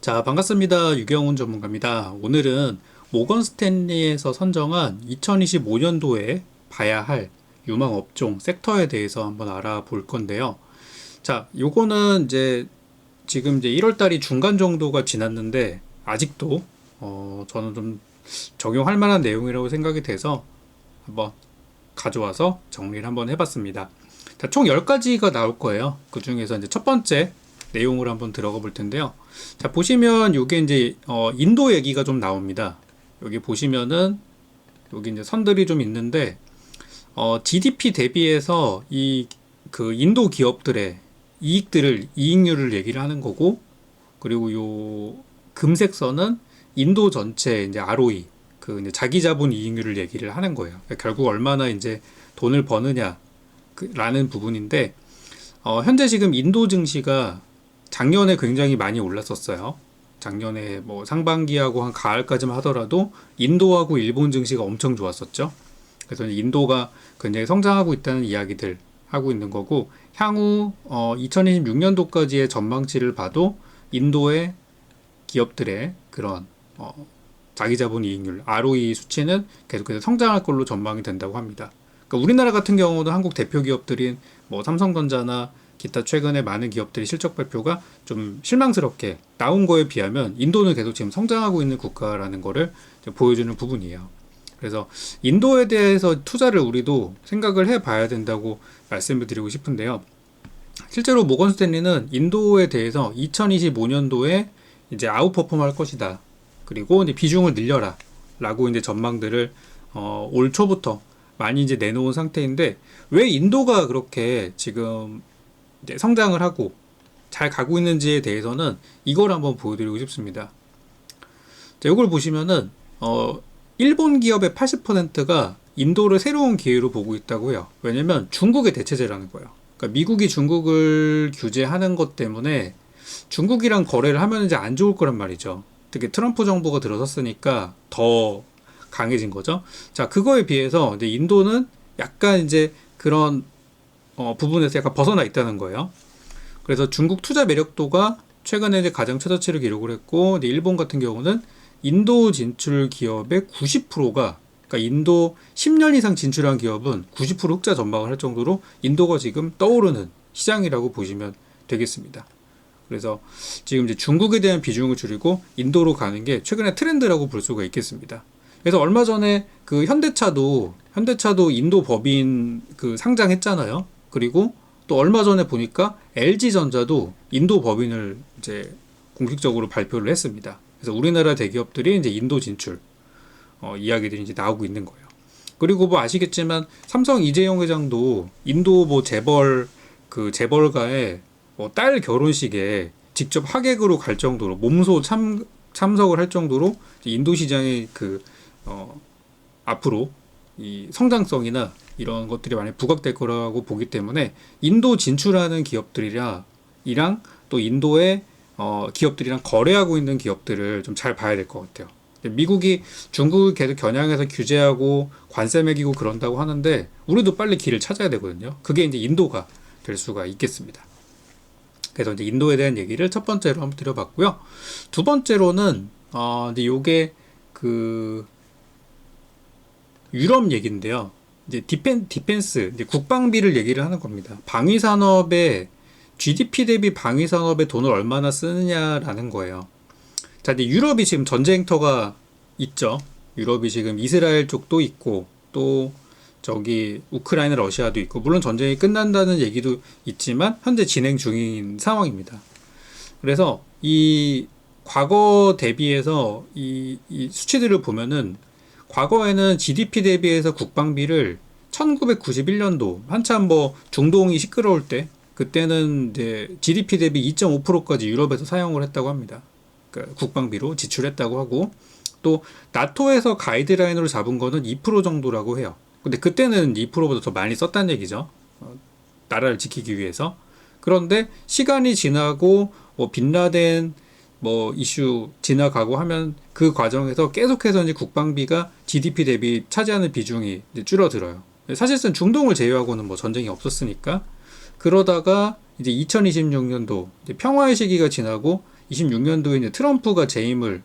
자, 반갑습니다. 유경훈 전문가입니다. 오늘은 모건 스탠리에서 선정한 2025년도에 봐야 할 유망 업종 섹터에 대해서 한번 알아볼 건데요. 자, 요거는 지금 1월 달이 중간 정도가 지났는데 아직도 저는 좀 적용할 만한 내용이라고 생각이 돼서 한번 가져와서 정리를 한번 해봤습니다. 자, 총 10가지가 나올 거예요. 그 중에서 이제 첫 번째 내용을 한번 들어가 볼 텐데요. 자, 보시면 요게 인도 얘기가 좀 나옵니다. 여기 보시면은 여기 선들이 좀 있는데 GDP 대비해서 그 인도 기업들의 이익률을 얘기를 하는 거고, 그리고 요 금색 선은 인도 전체 ROE, 그 자기 자본 이익률을 얘기를 하는 거예요. 그러니까 결국 얼마나 돈을 버느냐 라는 부분인데, 현재 지금 인도 증시가 작년에 굉장히 많이 올랐었어요. 작년에 뭐 상반기하고 한 가을까지만 하더라도 인도하고 일본 증시가 엄청 좋았었죠. 그래서 인도가 굉장히 성장하고 있다는 이야기들 하고 있는 거고, 향후 2026년도까지의 전망치를 봐도 인도의 기업들의 그런 자기 자본 이익률 ROE 수치는 계속해서 성장할 걸로 전망이 된다고 합니다. 그러니까 우리나라 같은 경우는 한국 대표 기업들인 뭐 삼성전자나 기타 최근에 많은 기업들이 실적 발표가 좀 실망스럽게 나온 거에 비하면 인도는 계속 지금 성장하고 있는 국가라는 거를 보여주는 부분이에요. 그래서 인도에 대해서 투자를 우리도 생각을 해봐야 된다고 말씀을 드리고 싶은데요. 실제로 모건 스탠리는 인도에 대해서 2025년도에 아웃퍼폼 할 것이다. 그리고 비중을 늘려라. 라고 전망들을 올 초부터 많이 내놓은 상태인데, 왜 인도가 그렇게 지금 성장을 하고 잘 가고 있는지에 대해서는 이걸 한번 보여드리고 싶습니다. 자, 이걸 보시면은 일본 기업의 80%가 인도를 새로운 기회로 보고 있다고 해요. 왜냐면 중국의 대체제라는 거예요. 그러니까 미국이 중국을 규제하는 것 때문에 중국이랑 거래를 하면 이제 안 좋을 거란 말이죠. 특히 트럼프 정부가 들어섰으니까 더 강해진 거죠. 자, 그거에 비해서 이제 인도는 약간 그런 부분에서 약간 벗어나 있다는 거예요. 그래서 중국 투자 매력도가 최근에 가장 최저치를 기록을 했고, 일본 같은 경우는 인도 진출 기업의 90%가, 그러니까 인도 10년 이상 진출한 기업은 90% 흑자 전망을 할 정도로 인도가 지금 떠오르는 시장이라고 보시면 되겠습니다. 그래서 지금 중국에 대한 비중을 줄이고 인도로 가는 게 최근의 트렌드라고 볼 수가 있겠습니다. 그래서 얼마 전에 그 현대차도 인도 법인 그 상장했잖아요. 그리고 또 얼마 전에 보니까 LG전자도 인도 법인을 공식적으로 발표를 했습니다. 그래서 우리나라 대기업들이 인도 진출 이야기들이 나오고 있는 거예요. 그리고 뭐 아시겠지만 삼성 이재용 회장도 인도 뭐 재벌가의 딸 결혼식에 직접 하객으로 갈 정도로 몸소 참석을 할 정도로 인도 시장의 앞으로 이 성장성이나 이런 것들이 많이 부각될 거라고 보기 때문에 인도 진출하는 기업들이랑 또 인도의 기업들이랑 거래하고 있는 기업들을 좀 잘 봐야 될 것 같아요. 미국이 중국을 계속 겨냥해서 규제하고 관세 매기고 그런다고 하는데 우리도 빨리 길을 찾아야 되거든요. 그게 인도가 될 수가 있겠습니다. 그래서 인도에 대한 얘기를 첫 번째로 한번 드려봤고요. 두 번째로는 요게 유럽 얘기인데요. 디펜스, 국방비를 얘기를 하는 겁니다. 방위산업에 GDP 대비 방위산업에 돈을 얼마나 쓰느냐라는 거예요. 자, 근데 유럽이 지금 전쟁터가 있죠. 유럽이 지금 이스라엘 쪽도 있고, 또 우크라이나 러시아도 있고, 물론 전쟁이 끝난다는 얘기도 있지만 현재 진행 중인 상황입니다. 그래서 이 과거 대비해서 이 수치들을 보면은 과거에는 GDP 대비해서 국방비를 1991년도 한참 중동이 시끄러울 때, 그때는 GDP 대비 2.5%까지 유럽에서 사용을 했다고 합니다. 그러니까 국방비로 지출했다고 하고, 또 나토에서 가이드라인으로 잡은 거는 2% 정도라고 해요. 근데 그때는 2%보다 더 많이 썼다는 얘기죠. 나라를 지키기 위해서. 그런데 시간이 지나고 빈라덴 이슈 지나가고 하면 그 과정에서 계속해서 국방비가 GDP 대비 차지하는 비중이 줄어들어요. 사실상 중동을 제외하고는 전쟁이 없었으니까. 그러다가 2026년도 평화의 시기가 지나고 26년도에 이제 트럼프가 재임을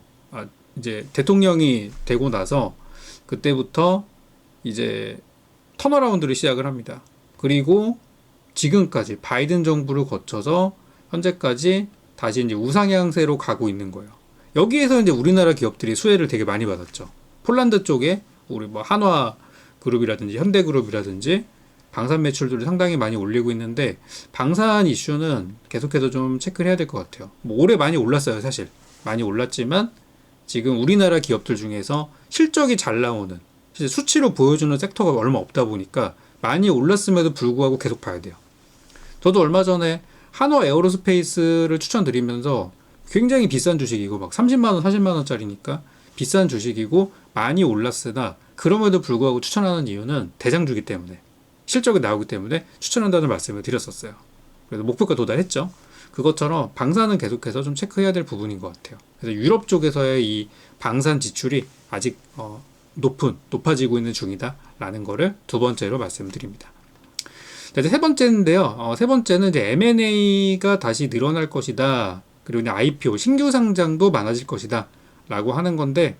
이제 대통령이 되고 나서 그때부터 이제 턴어라운드를 시작을 합니다. 그리고 지금까지 바이든 정부를 거쳐서 현재까지 다시 이제 우상향세로 가고 있는 거예요. 여기에서 이제 우리나라 기업들이 수혜를 되게 많이 받았죠. 폴란드 쪽에 우리 뭐 한화 그룹이라든지 현대그룹이라든지 방산 매출들을 상당히 많이 올리고 있는데, 방산 이슈는 계속해서 좀 체크를 해야 될 것 같아요. 뭐 올해 많이 올랐어요, 사실. 많이 올랐지만 지금 우리나라 기업들 중에서 실적이 잘 나오는, 실제 수치로 보여주는 섹터가 얼마 없다 보니까 많이 올랐음에도 불구하고 계속 봐야 돼요. 저도 얼마 전에 한화 에어로스페이스를 추천드리면서 굉장히 비싼 주식이고 막 30만 원, 40만 원짜리니까 비싼 주식이고 많이 올랐으나 그럼에도 불구하고 추천하는 이유는 대장주기 때문에, 실적이 나오기 때문에 추천한다는 말씀을 드렸었어요. 그래서 목표가 도달했죠. 그것처럼 방산은 계속해서 좀 체크해야 될 부분인 것 같아요. 그래서 유럽 쪽에서의 이 방산 지출이 아직 높아지고 있는 중이다라는 거를 두 번째로 말씀드립니다. 이제 세 번째인데요. 세 번째는 이제 M&A가 다시 늘어날 것이다. 그리고 이제 IPO, 신규 상장도 많아질 것이다. 라고 하는 건데,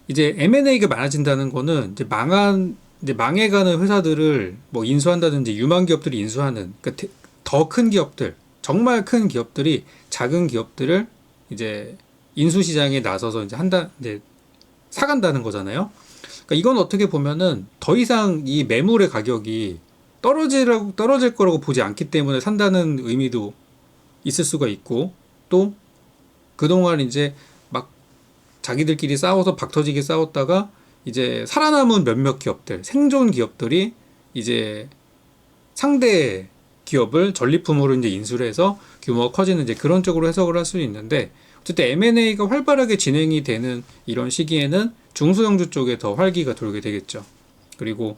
이제 M&A가 많아진다는 거는 이제 망해가는 회사들을 뭐 인수한다든지 유망 기업들이 인수하는, 그러니까 더 큰 기업들, 정말 큰 기업들이 작은 기업들을 이제 인수 시장에 나서서 이제 사간다는 거잖아요. 그러니까 이건 어떻게 보면은 더 이상 이 매물의 가격이 떨어질 거라고 보지 않기 때문에 산다는 의미도 있을 수가 있고, 또 그동안 이제 막 자기들끼리 싸워서 박터지게 싸웠다가 이제 살아남은 몇몇 기업들, 생존 기업들이 이제 상대 기업을 전리품으로 이제 인수를 해서 규모가 커지는 이제 그런 쪽으로 해석을 할 수 있는데, 어쨌든 M&A가 활발하게 진행이 되는 이런 시기에는 중소형주 쪽에 더 활기가 돌게 되겠죠. 그리고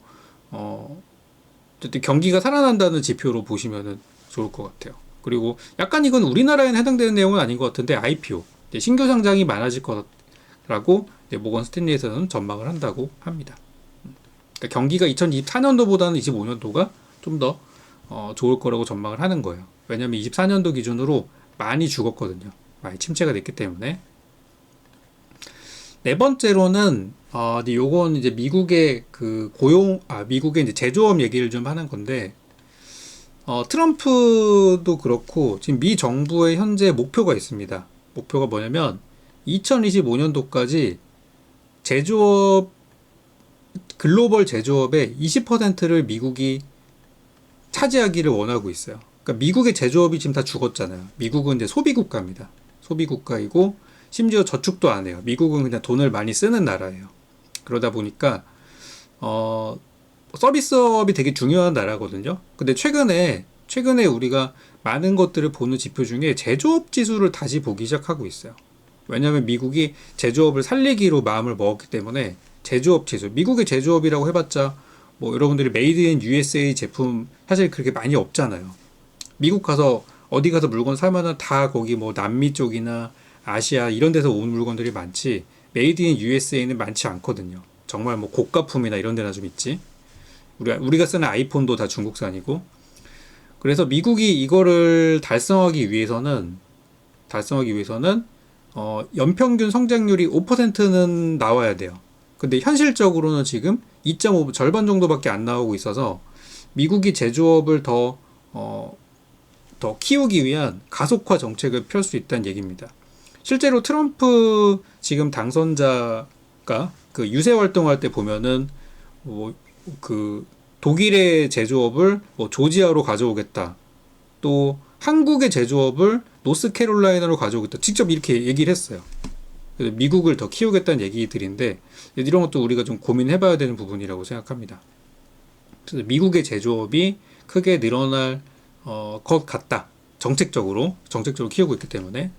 어쨌든 경기가 살아난다는 지표로 보시면은 좋을 것 같아요. 그리고 약간 이건 우리나라에는 해당되는 내용은 아닌 것 같은데, IPO, 신규 상장이 많아질 거라고 모건 스탠리에서는 전망을 한다고 합니다. 그러니까 경기가 2024년도보다는 25년도가 좀 더 좋을 거라고 전망을 하는 거예요. 왜냐하면 24년도 기준으로 많이 죽었거든요. 많이 침체가 됐기 때문에. 네 번째로는 요건 이제 미국의 미국의 이제 제조업 얘기를 좀 하는 건데, 트럼프도 그렇고 지금 미 정부의 현재 목표가 있습니다. 목표가 뭐냐면 2025년도까지 글로벌 제조업의 20%를 미국이 차지하기를 원하고 있어요. 그러니까 미국의 제조업이 지금 다 죽었잖아요. 미국은 이제 소비국가입니다. 소비국가이고 심지어 저축도 안 해요. 미국은 그냥 돈을 많이 쓰는 나라예요. 그러다 보니까 서비스업이 되게 중요한 나라거든요. 근데 최근에 우리가 많은 것들을 보는 지표 중에 제조업 지수를 다시 보기 시작하고 있어요. 왜냐하면 미국이 제조업을 살리기로 마음을 먹었기 때문에 제조업 지수, 미국의 제조업이라고 해봤자 뭐 여러분들이 메이드 인 USA 제품 사실 그렇게 많이 없잖아요. 미국 가서 어디 가서 물건 사면은 다 거기 뭐 남미 쪽이나 아시아 이런 데서 온 물건들이 많지, 메이드 인 USA는 많지 않거든요. 정말 뭐 고가품이나 이런 데나 좀 있지. 우리가 쓰는 아이폰도 다 중국산이고. 그래서 미국이 이거를 달성하기 위해서는 연평균 성장률이 5%는 나와야 돼요. 근데 현실적으로는 지금 2.5 절반 정도밖에 안 나오고 있어서 미국이 제조업을 더 키우기 위한 가속화 정책을 펼 수 있다는 얘기입니다. 실제로 트럼프 지금 당선자가 그 유세 활동할 때 보면은 독일의 제조업을 조지아로 가져오겠다, 또 한국의 제조업을 노스캐롤라이나로 가져오겠다, 직접 이렇게 얘기를 했어요. 그래서 미국을 더 키우겠다는 얘기들인데, 이런 것도 우리가 좀 고민해봐야 되는 부분이라고 생각합니다. 그래서 미국의 제조업이 크게 늘어날 것 같다. 정책적으로 키우고 있기 때문에.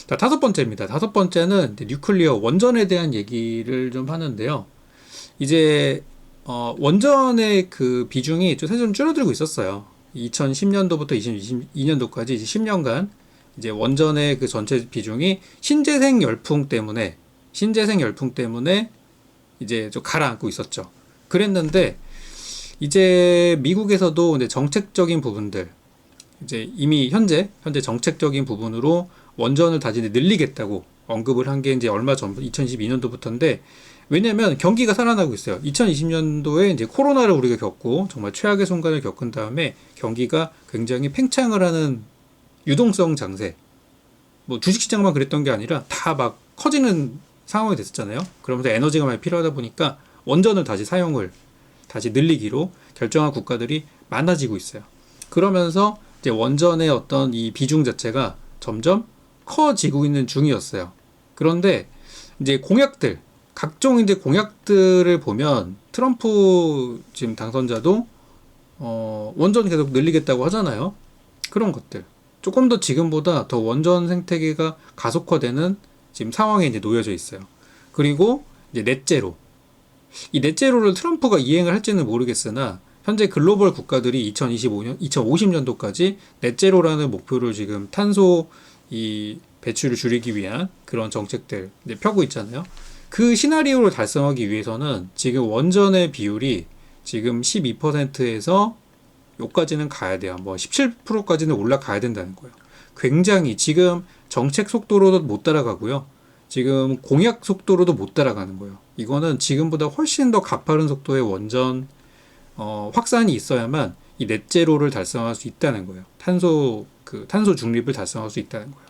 자, 다섯 번째입니다. 다섯 번째는 뉴클리어 원전에 대한 얘기를 좀 하는데요. 이제 원전의 그 비중이 사실 좀 줄어들고 있었어요. 2010년도부터 2022년도까지 이제 10년간 이제 원전의 그 전체 비중이 신재생 열풍 때문에 이제 좀 가라앉고 있었죠. 그랬는데 이제 미국에서도 이제 정책적인 부분들, 이제 이미 현재 정책적인 부분으로 원전을 다시 늘리겠다고 언급을 한 게 이제 얼마 전부 2022년도부터인데, 왜냐면 경기가 살아나고 있어요. 2020년도에 이제 코로나를 우리가 겪고 정말 최악의 순간을 겪은 다음에 경기가 굉장히 팽창을 하는 유동성 장세, 뭐 주식시장만 그랬던 게 아니라 다 막 커지는 상황이 됐었잖아요. 그러면서 에너지가 많이 필요하다 보니까 원전을 다시 사용을 다시 늘리기로 결정한 국가들이 많아지고 있어요. 그러면서 이제 원전의 어떤 이 비중 자체가 점점 커지고 있는 중이었어요. 그런데 이제 공약들, 각종 이제 공약들을 보면 트럼프 지금 당선자도 원전 계속 늘리겠다고 하잖아요. 그런 것들. 조금 더 지금보다 더 원전 생태계가 가속화되는 지금 상황에 이제 놓여져 있어요. 그리고 이제 넷제로. 이 넷제로를 트럼프가 이행을 할지는 모르겠으나 현재 글로벌 국가들이 2025년, 2050년도까지 넷제로라는 목표를 지금 탄소 이 배출을 줄이기 위한 그런 정책들 이제 펴고 있잖아요. 그 시나리오를 달성하기 위해서는 지금 원전의 비율이 지금 12%에서 요까지는 가야 돼요. 뭐 17%까지는 올라가야 된다는 거예요. 굉장히 지금 정책 속도로도 못 따라가고요. 지금 공약 속도로도 못 따라가는 거예요. 이거는 지금보다 훨씬 더 가파른 속도의 원전 확산이 있어야만 이 넷제로를 달성할 수 있다는 거예요. 탄소 중립을 달성할 수 있다는 거예요.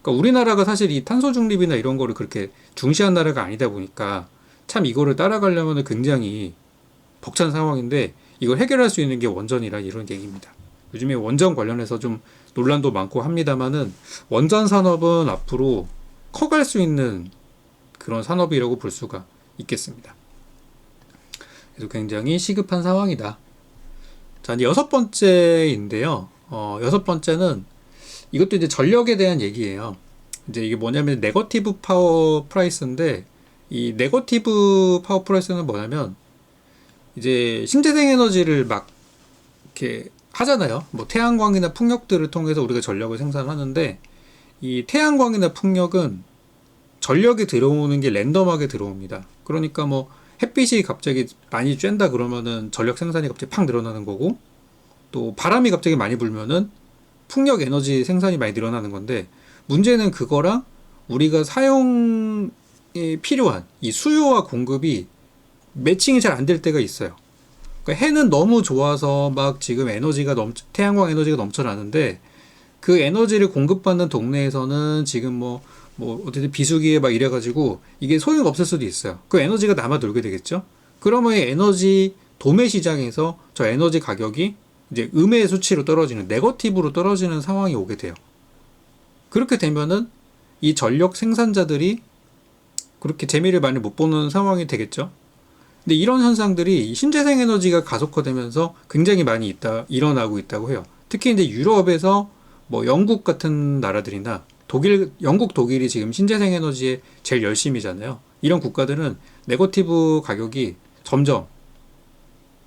그러니까 우리나라가 사실 이 탄소 중립이나 이런 거를 그렇게 중시한 나라가 아니다 보니까 참 이거를 따라가려면 굉장히 벅찬 상황인데, 이걸 해결할 수 있는 게 원전이라 이런 얘기입니다. 요즘에 원전 관련해서 좀 논란도 많고 합니다만은 원전 산업은 앞으로 커갈 수 있는 그런 산업이라고 볼 수가 있겠습니다. 그래서 굉장히 시급한 상황이다. 자, 이제 여섯 번째인데요. 여섯 번째는 이것도 이제 전력에 대한 얘기예요. 이제 이게 뭐냐면 네거티브 파워 프라이스인데, 이 네거티브 파워 프라이스는 뭐냐면 이제 신재생 에너지를 막 이렇게 하잖아요. 뭐 태양광이나 풍력들을 통해서 우리가 전력을 생산하는데, 이 태양광이나 풍력은 전력이 들어오는 게 랜덤하게 들어옵니다. 그러니까 뭐 햇빛이 갑자기 많이 쬐다 그러면은 전력 생산이 갑자기 팍 늘어나는 거고, 또 바람이 갑자기 많이 불면은 풍력 에너지 생산이 많이 늘어나는 건데, 문제는 그거랑 우리가 사용에 필요한 이 수요와 공급이 매칭이 잘 안 될 때가 있어요. 그러니까 해는 너무 좋아서 막 지금 태양광 에너지가 넘쳐나는데, 그 에너지를 공급받는 동네에서는 지금 어쨌든 비수기에 막 이래가지고 이게 소용 없을 수도 있어요. 그 에너지가 남아 돌게 되겠죠? 그러면 에너지 도매 시장에서 저 에너지 가격이 이제 음의 수치로 떨어지는, 네거티브로 떨어지는 상황이 오게 돼요. 그렇게 되면은 이 전력 생산자들이 그렇게 재미를 많이 못 보는 상황이 되겠죠? 근데 이런 현상들이 신재생 에너지가 가속화되면서 굉장히 많이 일어나고 있다고 해요. 특히 이제 유럽에서 뭐 영국 같은 나라들이나 영국, 독일이 지금 신재생 에너지에 제일 열심이잖아요. 이런 국가들은 네거티브 가격이 점점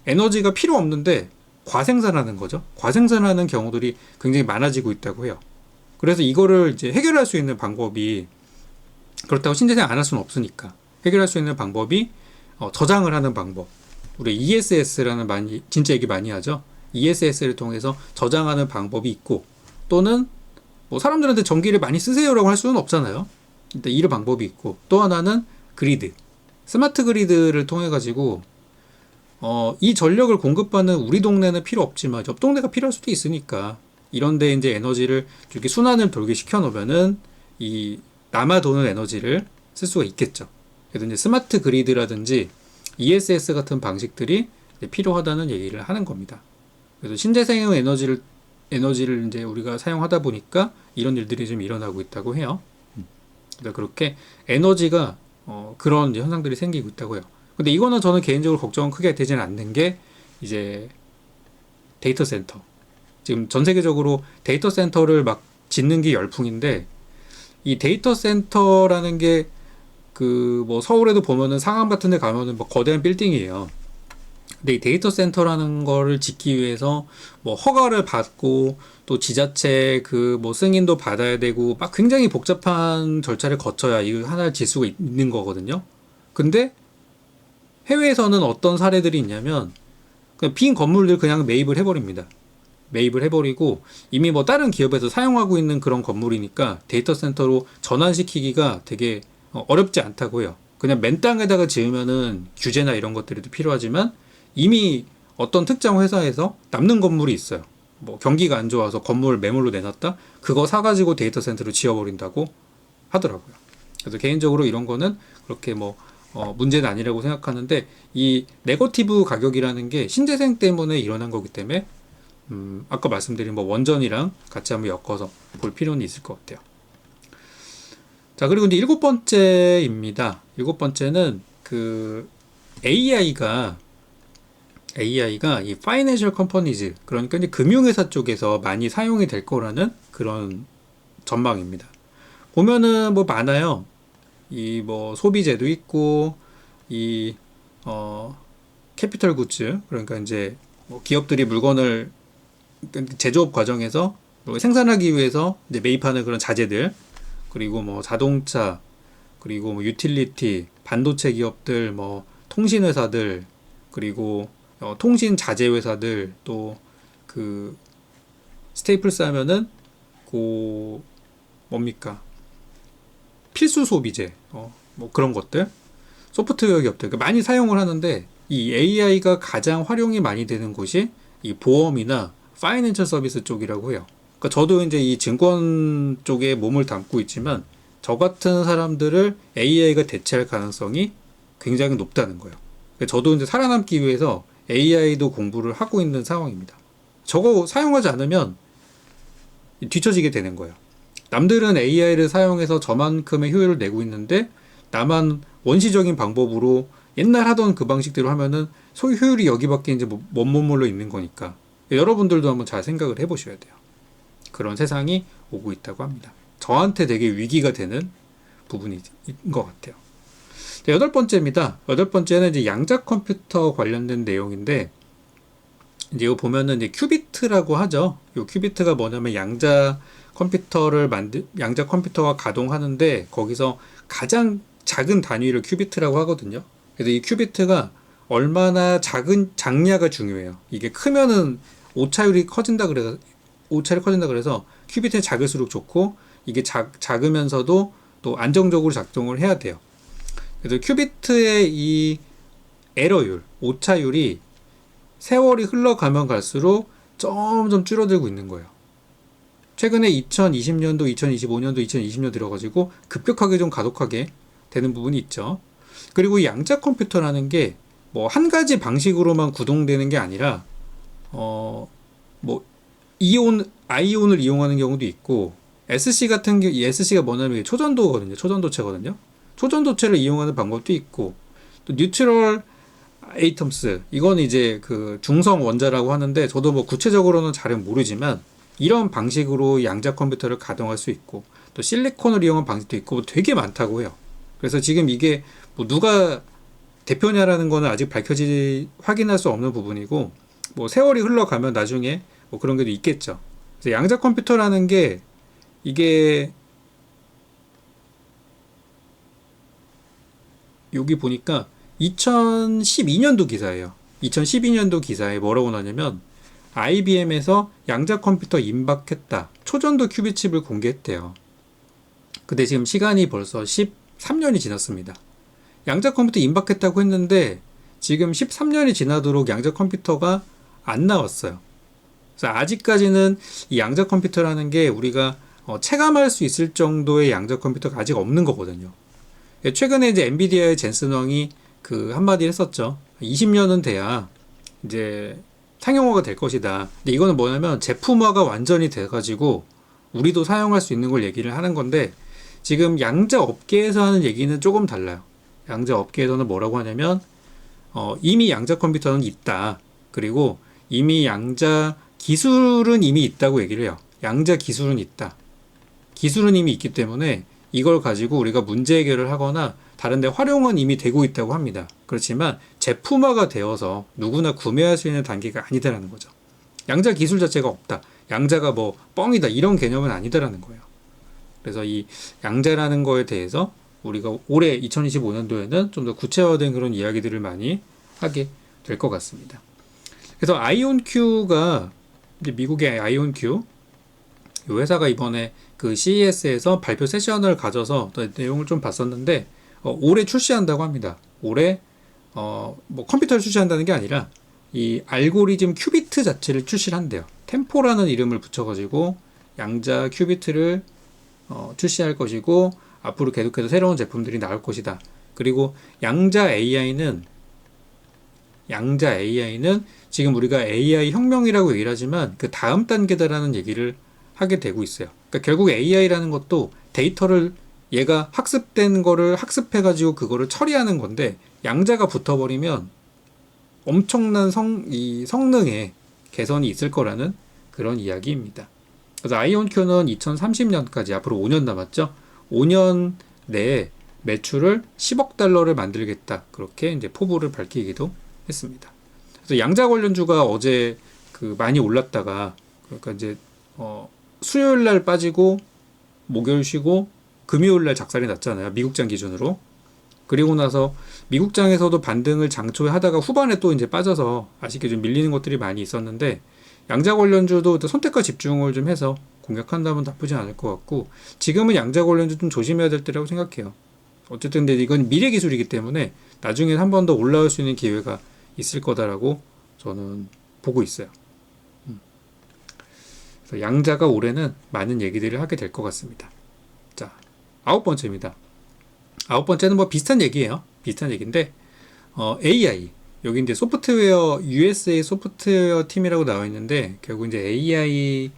에너지가 필요 없는데 과생산하는 거죠. 과생산하는 경우들이 굉장히 많아지고 있다고 해요. 그래서 이거를 이제 해결할 수 있는 방법이, 그렇다고 신재생 안 할 수는 없으니까 해결할 수 있는 방법이 저장을 하는 방법. 우리 ESS라는 진짜 얘기 많이 하죠. ESS를 통해서 저장하는 방법이 있고, 또는 뭐 사람들한테 전기를 많이 쓰세요라고 할 수는 없잖아요. 일단 이런 방법이 있고, 또 하나는 그리드, 스마트 그리드를 통해 가지고 이 전력을 공급받는 우리 동네는 필요 없지만 옆 동네가 필요할 수도 있으니까 이런데 이제 에너지를 이렇게 순환을 돌게 시켜 놓으면은 이 남아 도는 에너지를 쓸 수가 있겠죠. 그래서 이제 스마트 그리드라든지 ESS 같은 방식들이 필요하다는 얘기를 하는 겁니다. 그래서 신재생 에너지를 이제 우리가 사용하다 보니까 이런 일들이 좀 일어나고 있다고 해요. 그래서 그렇게 에너지가 그런 이제 현상들이 생기고 있다고 해요. 근데 이거는 저는 개인적으로 걱정은 크게 되지는 않는 게, 이제 데이터 센터. 지금 전 세계적으로 데이터 센터를 막 짓는 게 열풍인데, 이 데이터 센터라는 게 뭐 서울에도 보면은 상암 같은 데 가면은 뭐 거대한 빌딩이에요. 근데 이 데이터 센터라는 거를 짓기 위해서 뭐 허가를 받고, 또 지자체 뭐 승인도 받아야 되고, 막 굉장히 복잡한 절차를 거쳐야 이거 하나를 질 수가 있는 거거든요. 근데 해외에서는 어떤 사례들이 있냐면 그냥 빈 건물들 그냥 매입을 해버립니다. 매입을 해버리고 이미 뭐 다른 기업에서 사용하고 있는 그런 건물이니까 데이터 센터로 전환시키기가 되게 어렵지 않다고 해요. 그냥 맨 땅에다가 지으면은 규제나 이런 것들이 필요하지만 이미 어떤 특정 회사에서 남는 건물이 있어요. 뭐 경기가 안 좋아서 건물 매물로 내놨다? 그거 사가지고 데이터 센터로 지어버린다고 하더라고요. 그래서 개인적으로 이런 거는 그렇게 뭐 문제는 아니라고 생각하는데, 이 네거티브 가격이라는 게 신재생 때문에 일어난 거기 때문에 아까 말씀드린 뭐 원전이랑 같이 한번 엮어서 볼 필요는 있을 것 같아요. 자, 그리고 이제 일곱 번째입니다. 일곱 번째는 그 AI가 이 Financial Companies, 그러니까 이제 금융회사 쪽에서 많이 사용이 될 거라는 그런 전망입니다. 보면은 뭐 많아요. 이 뭐 소비재도 있고, 이 캐피털 굿즈, 그러니까 이제 뭐 기업들이 물건을 제조업 과정에서 생산하기 위해서 이제 매입하는 그런 자재들, 그리고 뭐 자동차, 그리고 뭐 유틸리티, 반도체 기업들, 뭐 통신 회사들, 그리고 통신 자재 회사들, 또 그 스테이플스 하면은 그 뭡니까? 필수 소비재, 뭐 그런 것들, 소프트웨어 기업들 많이 사용을 하는데, 이 AI가 가장 활용이 많이 되는 곳이 이 보험이나 파이낸셜 서비스 쪽이라고 해요. 그러니까 저도 이제 이 증권 쪽에 몸을 담고 있지만 저 같은 사람들을 AI가 대체할 가능성이 굉장히 높다는 거예요. 그러니까 저도 이제 살아남기 위해서 AI도 공부를 하고 있는 상황입니다. 저거 사용하지 않으면 뒤처지게 되는 거예요. 남들은 AI를 사용해서 저만큼의 효율을 내고 있는데 나만 원시적인 방법으로 옛날 하던 그 방식대로 하면은 효율이 여기밖에 이제 못 머물러 있는 거니까 여러분들도 한번 잘 생각을 해보셔야 돼요. 그런 세상이 오고 있다고 합니다. 저한테 되게 위기가 되는 부분인 것 같아요. 여덟 번째입니다. 여덟 번째는 이제 양자 컴퓨터 관련된 내용인데, 이제 이거 보면은 이제 큐비트라고 하죠. 이 큐비트가 뭐냐면 양자 컴퓨터가 가동하는데 거기서 가장 작은 단위를 큐비트라고 하거든요. 그래서 이 큐비트가 얼마나 작냐가 중요해요. 이게 크면은 오차율이 커진다 그래서 큐비트는 작을수록 좋고, 이게 작으면서도 또 안정적으로 작동을 해야 돼요. 그래서 큐비트의 이 에러율, 오차율이 세월이 흘러가면 갈수록 점점 줄어들고 있는 거예요. 최근에 2020년도, 2025년도, 2020년 들어가지고 급격하게 좀 가독하게 되는 부분이 있죠. 그리고 이 양자 컴퓨터라는 게 뭐 한 가지 방식으로만 구동되는 게 아니라 뭐 아이온을 이용하는 경우도 있고, SC 같은 경우, 이 SC가 뭐냐면 초전도거든요. 초전도체거든요. 초전도체를 이용하는 방법도 있고, 또 뉴트럴 에이텀스, 이건 이제 그 중성 원자라고 하는데 저도 뭐 구체적으로는 잘은 모르지만 이런 방식으로 양자 컴퓨터를 가동할 수 있고, 또 실리콘을 이용한 방식도 있고, 뭐 되게 많다고 해요. 그래서 지금 이게 뭐 누가 대표냐라는 거는 아직 확인할 수 없는 부분이고, 뭐 세월이 흘러가면 나중에 뭐 그런 게 있겠죠. 그래서 양자 컴퓨터라는 게 이게 여기 보니까 2012년도 기사예요. 2012년도 기사에 뭐라고 나냐면 IBM에서 양자 컴퓨터 임박했다, 초전도 큐비칩을 공개했대요. 근데 지금 시간이 벌써 13년이 지났습니다. 양자 컴퓨터 임박했다고 했는데 지금 13년이 지나도록 양자 컴퓨터가 안 나왔어요. 그래서 아직까지는 이 양자 컴퓨터라는 게 우리가 체감할 수 있을 정도의 양자 컴퓨터가 아직 없는 거거든요. 최근에 이제 엔비디아의 젠슨 왕이 그 한마디 했었죠. 20년은 돼야 이제 상용화가 될 것이다. 근데 이거는 뭐냐면 제품화가 완전히 돼가지고 우리도 사용할 수 있는 걸 얘기를 하는 건데, 지금 양자 업계에서 하는 얘기는 조금 달라요. 양자 업계에서는 뭐라고 하냐면 이미 양자 컴퓨터는 있다. 그리고 이미 양자 기술은 이미 있다고 얘기를 해요. 양자 기술은 있다. 기술은 이미 있기 때문에 이걸 가지고 우리가 문제 해결을 하거나 다른 데 활용은 이미 되고 있다고 합니다. 그렇지만 제품화가 되어서 누구나 구매할 수 있는 단계가 아니다라는 거죠. 양자 기술 자체가 없다, 양자가 뭐 뻥이다, 이런 개념은 아니다라는 거예요. 그래서 이 양자라는 거에 대해서 우리가 올해 2025년도에는 좀 더 구체화된 그런 이야기들을 많이 하게 될 것 같습니다. 그래서 아이온큐가 이제 미국의 아이온큐 이 회사가 이번에 그 CES에서 발표 세션을 가져서 내용을 좀 봤었는데 올해 출시한다고 합니다. 올해 뭐 컴퓨터를 출시한다는 게 아니라 이 알고리즘 큐비트 자체를 출시를 한대요. 템포라는 이름을 붙여가지고 양자 큐비트를 출시할 것이고 앞으로 계속해서 새로운 제품들이 나올 것이다. 그리고 양자 AI는 지금 우리가 AI 혁명이라고 얘기를 하지만 그 다음 단계다라는 얘기를 하게 되고 있어요. 그러니까 결국 AI라는 것도 데이터를 얘가 학습된 거를 학습해가지고 그거를 처리하는 건데 양자가 붙어버리면 엄청난 성능에 개선이 있을 거라는 그런 이야기입니다. 그래서 아이온큐는 2030년까지 앞으로 5년 남았죠. 5년 내에 매출을 10억 달러를 만들겠다. 그렇게 이제 포부를 밝히기도 했습니다. 그래서 양자 관련주가 어제 그 많이 올랐다가 그러니까 이제 수요일 날 빠지고 목요일 쉬고 금요일 날 작살이 났잖아요. 미국장 기준으로. 그리고 나서 미국장에서도 반등을 장초에 하다가 후반에 또 이제 빠져서 아쉽게 좀 밀리는 것들이 많이 있었는데 양자 관련주도 선택과 집중을 좀 해서 공략한다면 나쁘지 않을 것 같고 지금은 양자 관련주 좀 조심해야 될 때라고 생각해요. 어쨌든 근데 이건 미래 기술이기 때문에 나중에 한 번 더 올라올 수 있는 기회가 있을 거다라고 저는 보고 있어요. 그래서 양자가 올해는 많은 얘기들을 하게 될 것 같습니다. 자, 9번째입니다. 9번째는 뭐 비슷한 얘기예요. 비슷한 얘기인데 AI 여기 이제 소프트웨어 USA 소프트웨어 팀이라고 나와 있는데 결국 이제 AI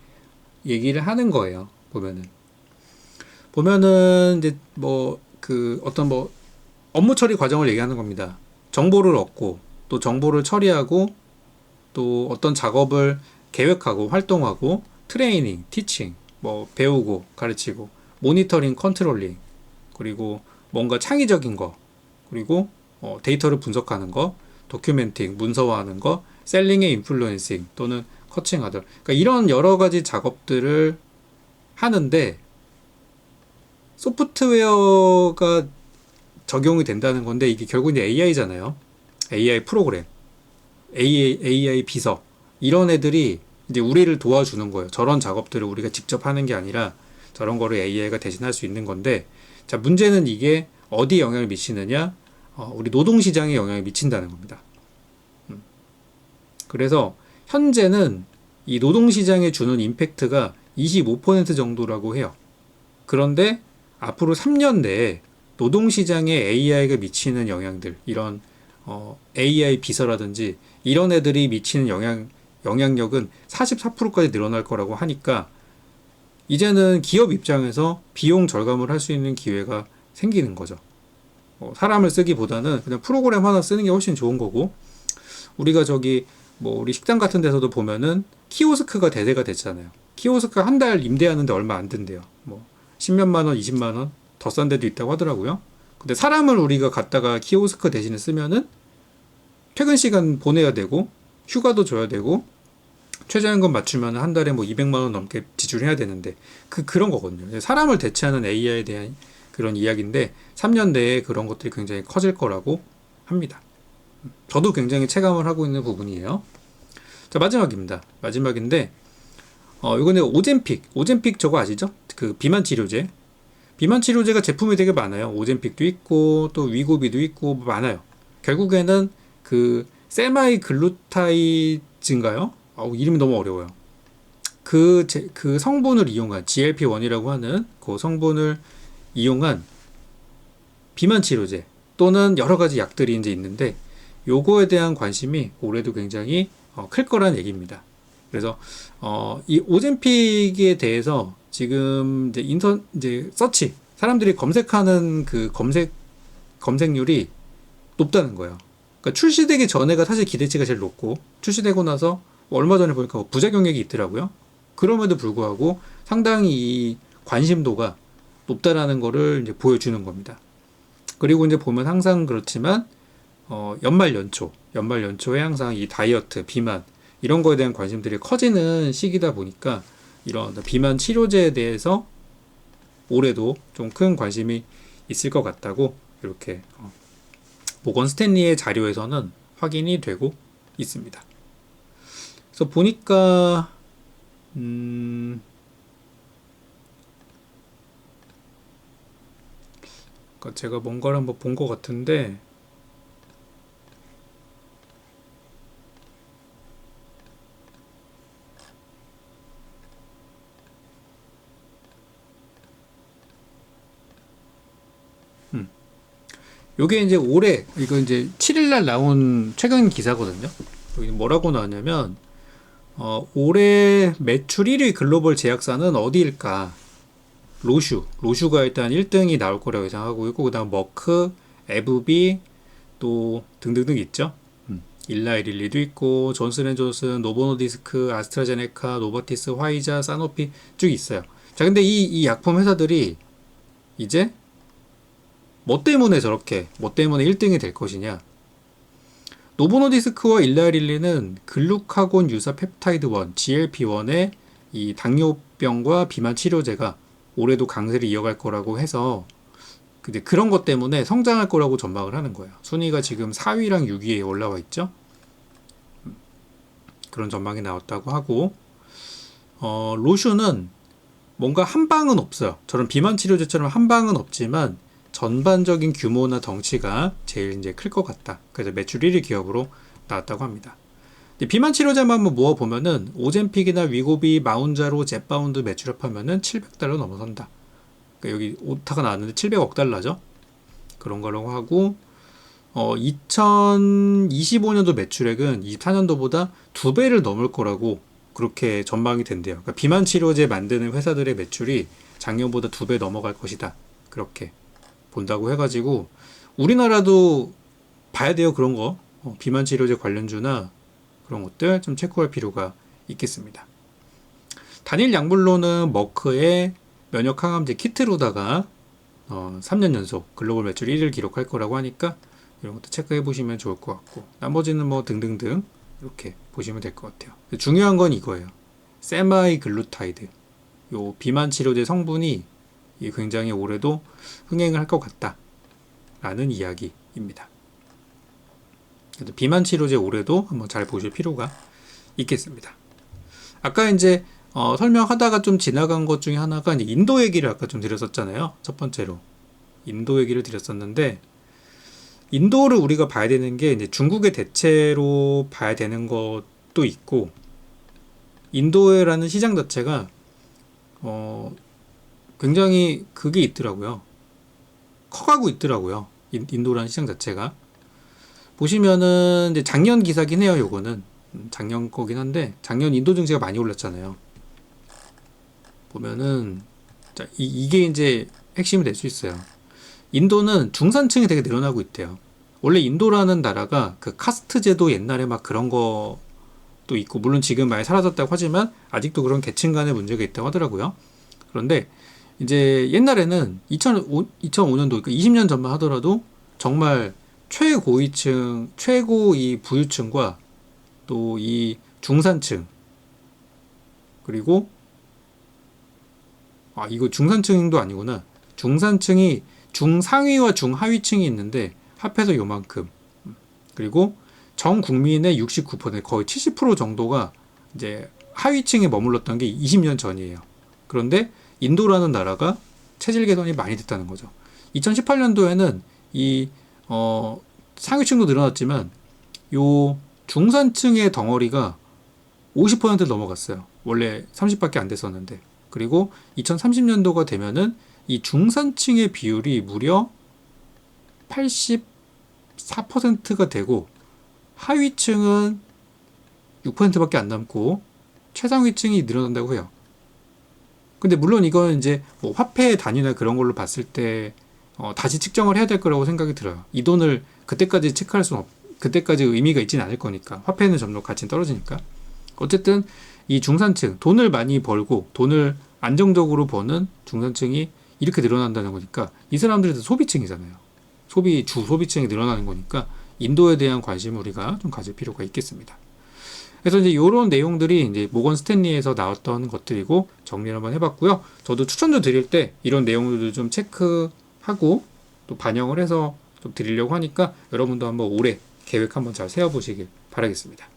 얘기를 하는 거예요. 보면은 이제 뭐 그 어떤 뭐 업무 처리 과정을 얘기하는 겁니다. 정보를 얻고 또 정보를 처리하고 또 어떤 작업을 계획하고 활동하고 트레이닝, 티칭, 뭐 배우고 가르치고 모니터링, 컨트롤링 그리고 뭔가 창의적인 거 그리고 데이터를 분석하는 거 도큐멘팅, 문서화하는 거 셀링의 인플루언싱 또는 커칭하들 그러니까 이런 여러 가지 작업들을 하는데 소프트웨어가 적용이 된다는 건데 이게 결국 이제 AI잖아요. AI 프로그램, AI 비서 이런 애들이 이제 우리를 도와주는 거예요. 저런 작업들을 우리가 직접 하는 게 아니라 저런 거를 AI가 대신할 수 있는 건데 자 문제는 이게 어디 영향을 미치느냐? 우리 노동시장에 영향을 미친다는 겁니다. 그래서 현재는 이 노동시장에 주는 임팩트가 25% 정도라고 해요. 그런데 앞으로 3년 내에 노동시장에 AI가 미치는 영향들, 이런 AI 비서라든지 이런 애들이 미치는 영향력은 44%까지 늘어날 거라고 하니까 이제는 기업 입장에서 비용 절감을 할 수 있는 기회가 생기는 거죠. 사람을 쓰기보다는 그냥 프로그램 하나 쓰는 게 훨씬 좋은 거고 우리가 저기 뭐 우리 식당 같은 데서도 보면은 키오스크가 대세가 됐잖아요. 키오스크가 한 달 임대하는데 얼마 안 든대요. 뭐 10몇만 원, 20만 원 더 싼 데도 있다고 하더라고요. 근데 사람을 우리가 갖다가 키오스크 대신에 쓰면은 퇴근 시간 보내야 되고 휴가도 줘야 되고 최저임금 맞추면 한 달에 뭐 200만 원 넘게 지출해야 되는데 그런 거거든요. 사람을 대체하는 AI에 대한 그런 이야기인데 3년 내에 그런 것들이 굉장히 커질 거라고 합니다. 저도 굉장히 체감을 하고 있는 부분이에요. 자, 마지막입니다. 마지막인데 이거는 오젬픽 저거 아시죠? 그 비만 치료제. 비만 치료제가 제품이 되게 많아요. 오젬픽도 있고 또 위고비도 있고 많아요. 결국에는 그 세마이 글루타이즈인가요? 이름이 너무 어려워요. 그 성분을 이용한 GLP-1이라고 하는 그 성분을 이용한 비만 치료제 또는 여러 가지 약들이 이제 있는데 요거에 대한 관심이 올해도 굉장히 클 거란 얘기입니다. 그래서 이 오젬픽에 대해서 지금 이제 서치 사람들이 검색하는 그 검색률이 높다는 거예요. 그러니까 출시되기 전에가 사실 기대치가 제일 높고 출시되고 나서 얼마 전에 보니까 부작용액이 있더라고요. 그럼에도 불구하고 상당히 이 관심도가 높다라는 거를 이제 보여주는 겁니다. 그리고 이제 보면 항상 그렇지만 연말 연초에 항상 이 다이어트, 비만 이런 거에 대한 관심들이 커지는 시기다 보니까 이런 비만 치료제에 대해서 올해도 좀 큰 관심이 있을 것 같다고 이렇게 모건 스탠리의 자료에서는 확인이 되고 있습니다. 그래서 보니까 그러니까 제가 뭔가를 한번 본 것 같은데, 요게 이제 올해, 이거 이제 7일날 나온 최근 기사거든요. 여기 뭐라고 나왔냐면, 올해 매출 1위 글로벌 제약사는 어디일까? 로슈가 일단 1등이 나올 거라고 예상하고 있고, 그 다음 머크, 에브비, 또 등등등 있죠. 일라이릴리도 있고, 존슨앤존슨, 노보노디스크, 아스트라제네카, 노바티스, 화이자, 사노피 쭉 있어요. 자, 근데 이 약품 회사들이 이제 뭐 때문에 1등이 될 것이냐? 노보노디스크와 일라릴리는 글루카곤 유사 펩타이드 1, GLP-1의 이 당뇨병과 비만 치료제가 올해도 강세를 이어갈 거라고 해서 근데 그런 것 때문에 성장할 거라고 전망을 하는 거예요. 순위가 지금 4위랑 6위에 올라와 있죠. 그런 전망이 나왔다고 하고 로슈는 뭔가 한 방은 없어요. 저런 비만 치료제처럼 한 방은 없지만 전반적인 규모나 덩치가 제일 이제 클 것 같다. 그래서 매출 1위 기업으로 나왔다고 합니다. 비만 치료제만 한번 모아보면은 오젬픽이나 위고비, 마운자로, 젯바운드 매출 합하면은 700달러 넘어선다. 그러니까 여기 오타가 나왔는데 700억 달러죠. 그런 거라고 하고 2025년도 매출액은 24년도보다 2배를 넘을 거라고 그렇게 전망이 된대요. 그러니까 비만 치료제 만드는 회사들의 매출이 작년보다 2배 넘어갈 것이다. 그렇게 본다고 해가지고 우리나라도 봐야 돼요. 그런 거 비만 치료제 관련주나 그런 것들 좀 체크할 필요가 있겠습니다. 단일 약물로는 머크의 면역 항암제 키트로다가 3년 연속 글로벌 매출 1위를 기록할 거라고 하니까 이런 것도 체크해 보시면 좋을 것 같고 나머지는 뭐 등등등 이렇게 보시면 될 것 같아요. 중요한 건 이거예요. 세마이글루타이드 요 비만 치료제 성분이 굉장히 올해도 흥행을 할 것 같다 라는 이야기입니다. 비만 치료제 올해도 한번 잘 보실 필요가 있겠습니다. 아까 이제 설명하다가 좀 지나간 것 중에 하나가 이제 인도 얘기를 아까 좀 드렸었잖아요. 첫 번째로 인도 얘기를 드렸었는데 인도를 우리가 봐야 되는 게 이제 중국의 대체로 봐야 되는 것도 있고 인도라는 시장 자체가 굉장히 그게 있더라고요. 커가고 있더라고요. 인도라는 시장 자체가 보시면은 이제 작년 기사긴 해요. 요거는 작년 거긴 한데 작년 인도 증시가 많이 올랐잖아요. 보면은 자, 이게 이제 핵심이 될 수 있어요. 인도는 중산층이 되게 늘어나고 있대요. 원래 인도라는 나라가 그 카스트 제도 옛날에 막 그런 것도 있고 물론 지금 많이 사라졌다고 하지만 아직도 그런 계층 간의 문제가 있다고 하더라고요. 그런데 이제 옛날에는 2005년도 그러니까 20년 전만 하더라도 정말 최고위층, 최고 이 부유층과 또 이 중산층 그리고 이거 중산층도 아니구나. 중산층이 중상위와 중하위층이 있는데 합해서 요만큼. 그리고 전 국민의 69% 거의 70% 정도가 이제 하위층에 머물렀던 게 20년 전이에요. 그런데 인도라는 나라가 체질 개선이 많이 됐다는 거죠. 2018년도에는 이 상위층도 늘어났지만 요 중산층의 덩어리가 50%를 넘어갔어요. 원래 30밖에 안 됐었는데. 그리고 2030년도가 되면은 이 중산층의 비율이 무려 84%가 되고 하위층은 6%밖에 안 남고 최상위층이 늘어난다고 해요. 근데 물론 이건 이제 뭐 화폐 단위나 그런 걸로 봤을 때 다시 측정을 해야 될 거라고 생각이 들어요. 이 돈을 그때까지 체크할 수는 그때까지 의미가 있지는 않을 거니까. 화폐는 점점 가치는 떨어지니까. 어쨌든 이 중산층, 돈을 많이 벌고 돈을 안정적으로 버는 중산층이 이렇게 늘어난다는 거니까 이 사람들이 소비층이잖아요. 소비층이 늘어나는 거니까 인도에 대한 관심을 우리가 좀 가질 필요가 있겠습니다. 그래서 이제 이런 내용들이 이제 모건 스탠리에서 나왔던 것들이고 정리를 한번 해봤고요. 저도 추천도 드릴 때 이런 내용들도 좀 체크하고 또 반영을 해서 좀 드리려고 하니까 여러분도 한번 올해 계획 한번 잘 세워보시길 바라겠습니다.